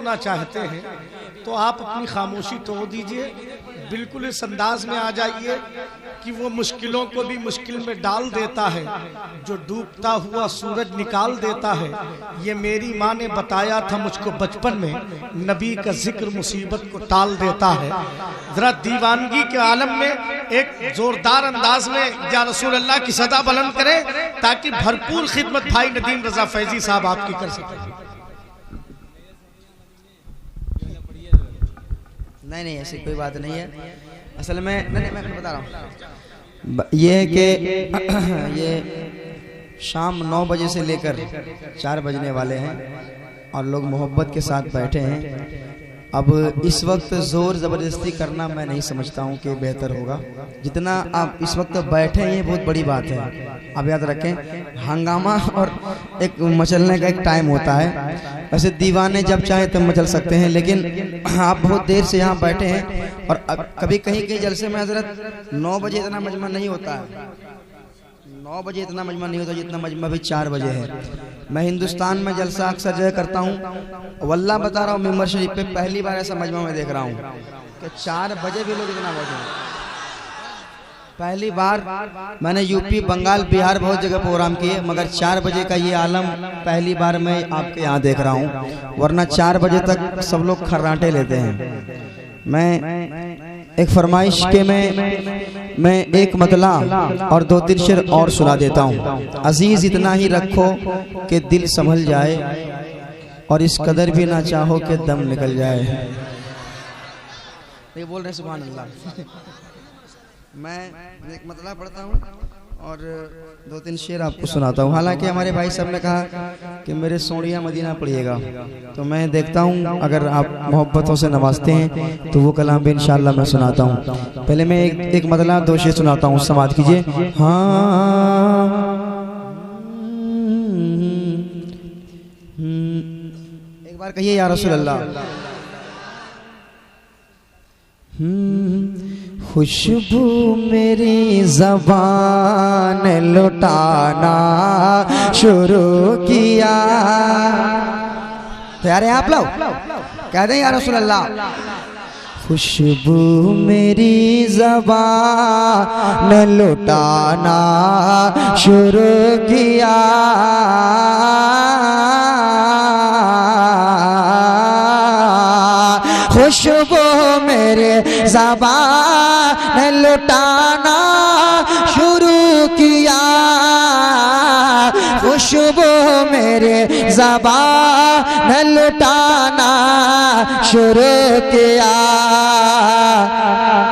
सोना चाहते हैं तो आप अपनी खामोशी तोड़ दीजिए, बिल्कुल इस अंदाज में आ जाइए कि वो मुश्किलों को भी मुश्किल में डाल देता है, जो डूबता हुआ सूरज निकाल देता है। ये मेरी माँ ने बताया था मुझको बचपन में, नबी का जिक्र मुसीबत को टाल देता है। जरा दीवानगी के आलम में एक जोरदार अंदाज में या रसूल अल्लाह की सदा बुलंद करें ताकि भरपूर खिदमत भाई नदीम रजा फैजी साहब आपकी कर सकें। नहीं ऐसी कोई बात नहीं है। असल में मैं बता रहा हूँ ये है कि ये शाम 9 बजे से लेकर 4 बजने वाले हैं और लोग मोहब्बत के साथ बैठे हैं। अब इस वक्त ज़ोर ज़बरदस्ती करना मैं नहीं समझता हूँ कि बेहतर होगा। जितना आप इस वक्त बैठे हैं ये बहुत बड़ी बात है। आप याद रखें, हंगामा और एक मचलने का एक टाइम होता है। वैसे दीवाने जब चाहे तब मचल सकते हैं, लेकिन आप बहुत देर से यहाँ बैठे हैं और कभी कहीं जलसे में हजरत 9 बजे इतना मजमा नहीं होता है। 9 बजे इतना मजमा नहीं होता जितना मजमा भी 4 बजे है। मैं हिंदुस्तान में जलसा अक्सर जगह करता हूँ, वल्लाह बता रहा हूँ, मिंबर शरीफ पे पहली बार ऐसा मजमा में देख रहा हूँ कि 4 बजे भी लोग इतना बैठे हैं। पहली बार मैंने यूपी, बंगाल, बिहार बहुत जगह प्रोग्राम किए, मगर 4 बजे का ये आलम पहली बार मैं आपके यहाँ देख रहा हूँ। वरना 4 बजे तक सब लोग खर्राटे लेते हैं। मैं एक फरमाइश के मैं एक मतला और 2-3 शेर और सुना देता हूँ। अजीज इतना ही रखो कि दिल संभल जाए और इस कदर भी ना चाहो कि दम निकल जाए। ये बोल रहे सुभान अल्लाह। मैं एक मतला पढ़ता हूँ और 2-3 शेर आपको सुनाता हूँ। हालांकि हमारे भाई साहब ने कहा कि मेरे सोनिया मदीना पढ़िएगा, तो मैं देखता हूँ अगर आप मोहब्बतों से नवाजते हैं तो वो कलाम भी इंशाअल्लाह मैं सुनाता हूँ। पहले मैं एक मतला 2 शेर सुनाता हूँ, समात कीजिए। हाँ एक बार कहिए या रसूल अल्लाह। खुशबू मेरी ज़बान लुटाना शुरू किया। तैयार हैं आप लोग? कह दें या रसूल अल्लाह। खुशबू मेरी ज़बान लुटाना शुरू किया। खुशबू मेरे ज़बान लुटाना शुरू किया। खुशबू मेरे ज़बान लुटाना शुरू किया।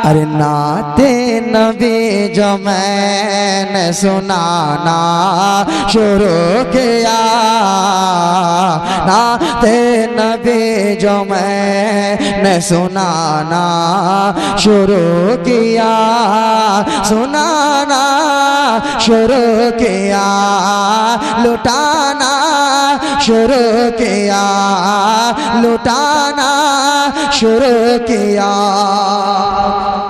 अरे नाते नबी जो मैंने सुनाना शुरू किया। नाते नबी जो मैंने सुनाना शुरू किया। सुनाना शुरू किया। लुटाना शुरू किया। लुटाना शुरू किया।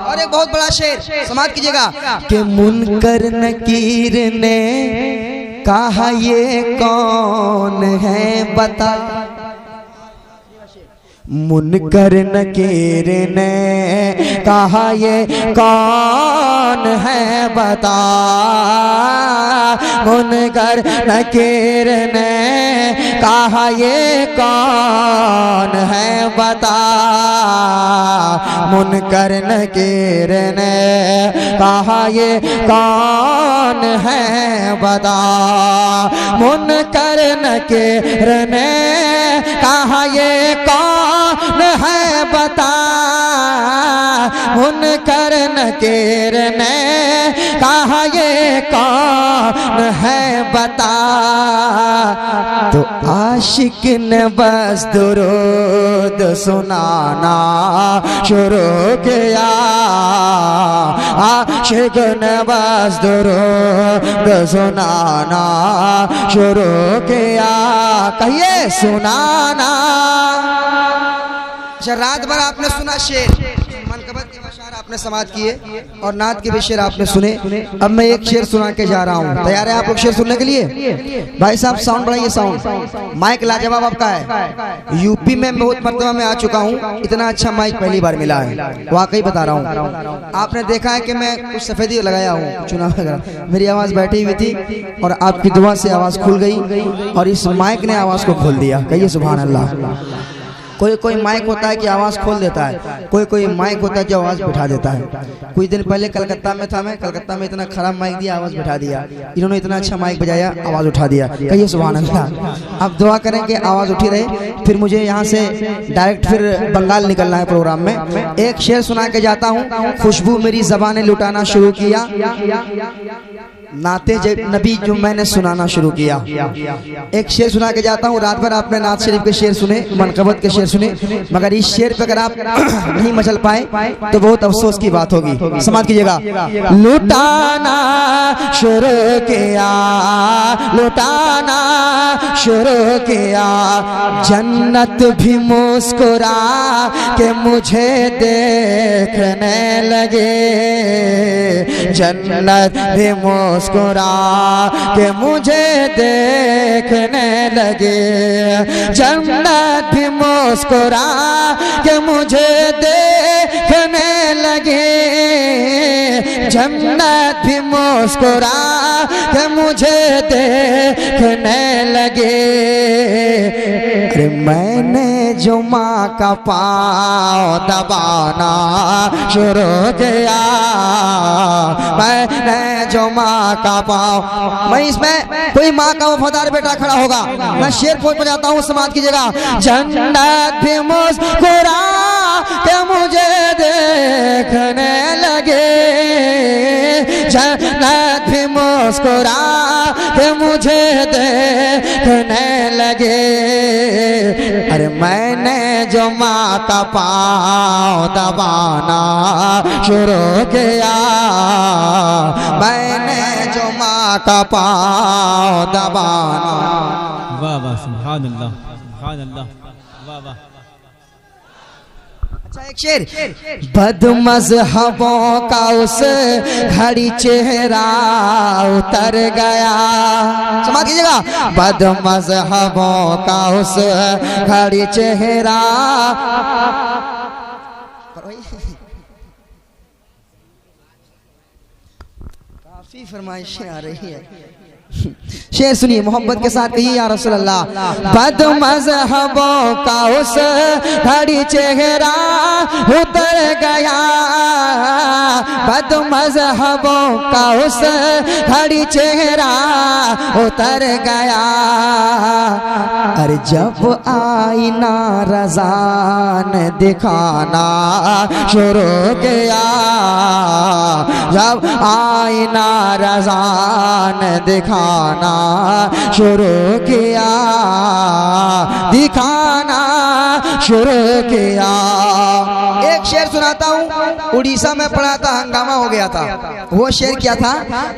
और एक बहुत बड़ा शेर समाप्त कीजिएगा कि मुनकर नकीर ने कहा ये कौन है बता। मुनकर नकीर ने कहा ये कौन है बता। मुनकर नकीर ने कहा ये कौन है बता। मुनकर नकीर ने कहा ये कौन है बता। मुनकर नकीर ने कहा ये कौन है बता। मुनकर नकीर ने कहा ये कौन है बता। तो आशिक ने बस दुरूद सुनाना शुरू किया। आशिक ने बस दुरूद सुनाना शुरू किया। कहिए सुनाना। अच्छा, रात भर आपने सुना शेर, मनकबत के अशार आपने समाप्त किए और नात के भी शेर आपने सुने। अब मैं एक शेर सुना के जा रहा हूँ। तैयार है आप लोग शेर सुनने के लिए? भाई साहब साउंड बढ़ाइए, साउंड। माइक लाजवाब आपका है। यूपी में बहुत मरतबा में आ चुका हूँ, इतना अच्छा माइक पहली बार मिला है, वाकई बता रहा हूँ। आपने देखा है कि मैं कुछ सफेदी लगाया हूँ चुनाव वगैरह, मेरी आवाज़ बैठी हुई थी और आपकी दुआ से आवाज़ खुल गई और इस माइक ने आवाज़ को खोल दिया। कहिए सुभान अल्लाह। कोई कोई माइक होता है कि आवाज़ खोल देता है, कोई कोई माइक होता है जो आवाज़ बिठा देता है। कुछ दिन पहले कलकत्ता में था, मैं कलकत्ता में इतना खराब माइक दिया, आवाज़ बिठा दिया। इन्होंने इतना अच्छा माइक बजाया, आवाज़ उठा दिया। कहिए सुभान अल्लाह। अब दुआ करें कि आवाज़ उठी रहे। फिर मुझे यहाँ से डायरेक्ट फिर बंगाल निकलना है प्रोग्राम में। एक शेर सुना के जाता हूँ। खुशबू मेरी ज़बान ने लुटाना शुरू किया, नाते नबी जो मैंने सुनाना शुरू किया। एक शेर सुना के जाता हूँ। रात भर आपने नात शरीफ के शेर सुने, मनकबत के शेर सुने, मगर इस शेर पे अगर आप नहीं मचल पाए तो बहुत अफसोस की बात होगी। समाज कीजिएगा। लुटाना शुरू किया, लुटाना शुरू किया, जन्नत भी मुस्कुरा के मुझे देखने लगे, जन्नत भी मुस्कुरा के मुझे देखने लगे, जन्नत भी मुस्कुरा के मुझे देखने लगे, जन्नत भी मुस्कुरा के मुझे देखने लगे। अरे मैंने जो माँ का पाँव दबाना शुरू किया, मैंने जो माँ का पाँव, मैं इसमें कोई माँ का वफादार बेटा खड़ा होगा, मैं शेर पोच बजाता हूँ, समाज की जगह। जन्नत भी मुस्कुरा के मुझे देखने लगे, जन्नत भी मुस्कुरा के मुझे देखने लगे। अरे मैंने जो माँ का पाँव दबाना शुरू किया, मैंने जो माँ का पाँव दबाना। वाह वाह सुभान अल्लाह, सुभान अल्लाह, वाह वाह। एक शेर। बदमज़हबों का उस घड़ी चेहरा उतर गया, समाज कीजिएगा। बदमज़हबों का उस घड़ी चेहरा, काफी फरमाइशें आ रही है। शेर सुनिए मोहब्बत के साथ, कहिए या रसूल अल्लाह। बदमज़हबों का उस घड़ी चेहरा उतर गया, बदमज़हबों का उस घड़ी चेहरा उतर गया। अरे जब आईना रज़ा ने दिखाना शुरू किया, जब आईना रज़ा ने दिखाना शुरू किया, दिखाना शुरू किया। एक शेर सुनाता हूँ, उड़ीसा में पढ़ा था, हंगामा हो गया था। वो शेर क्या था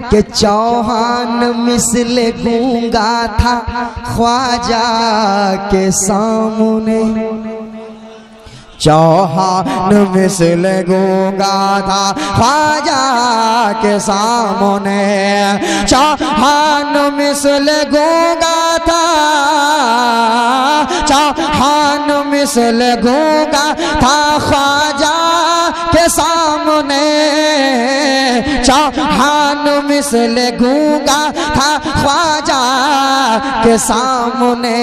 कि चौहान मिसले गूंगा था ख्वाजा के सामने, चौहान मिसल गूंगा था ख्वाजा के सामने, चौहान मिसल गूंगा था, चौहान मिसल गूंगा था ख्वाजा के सामने, चौहान मिसल गूंगा था ख्वाजा के सामने।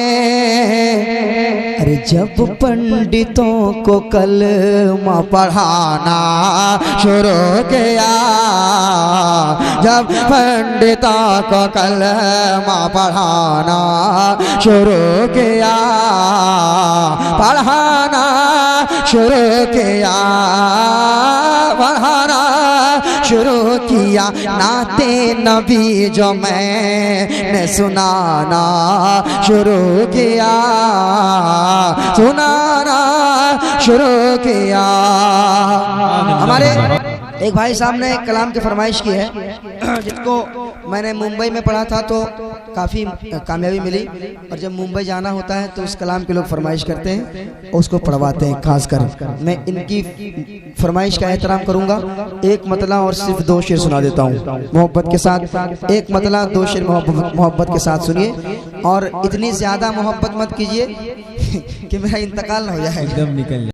अरे जब पंडितों को कलमा पढ़ाना शुरू किया, जब पंडितों को कलमा पढ़ाना शुरू किया, पढ़ाना शुरू किया, पढ़ाना शुरू किया, नाते नबी जो मैंने सुनाना शुरू किया, सुनाना शुरू किया। हमारे एक भाई साहब ने कलाम की फरमाइश की है, जिसको मैंने मुंबई में पढ़ा था तो काफ़ी कामयाबी मिली, और जब मुंबई जाना होता है तो उस कलाम के लोग फरमाइश करते हैं, उसको पढ़वाते हैं। खास कर मैं इनकी फरमाइश का एहतराम करूंगा। एक मतला और सिर्फ 2 शेर सुना देता हूँ मोहब्बत के साथ। एक मतला 2 शेर मोहब्बत के साथ सुनिए, और इतनी ज़्यादा मोहब्बत मत कीजिए कि मेरा इंतकाल ना हो जाए। एकदम निकल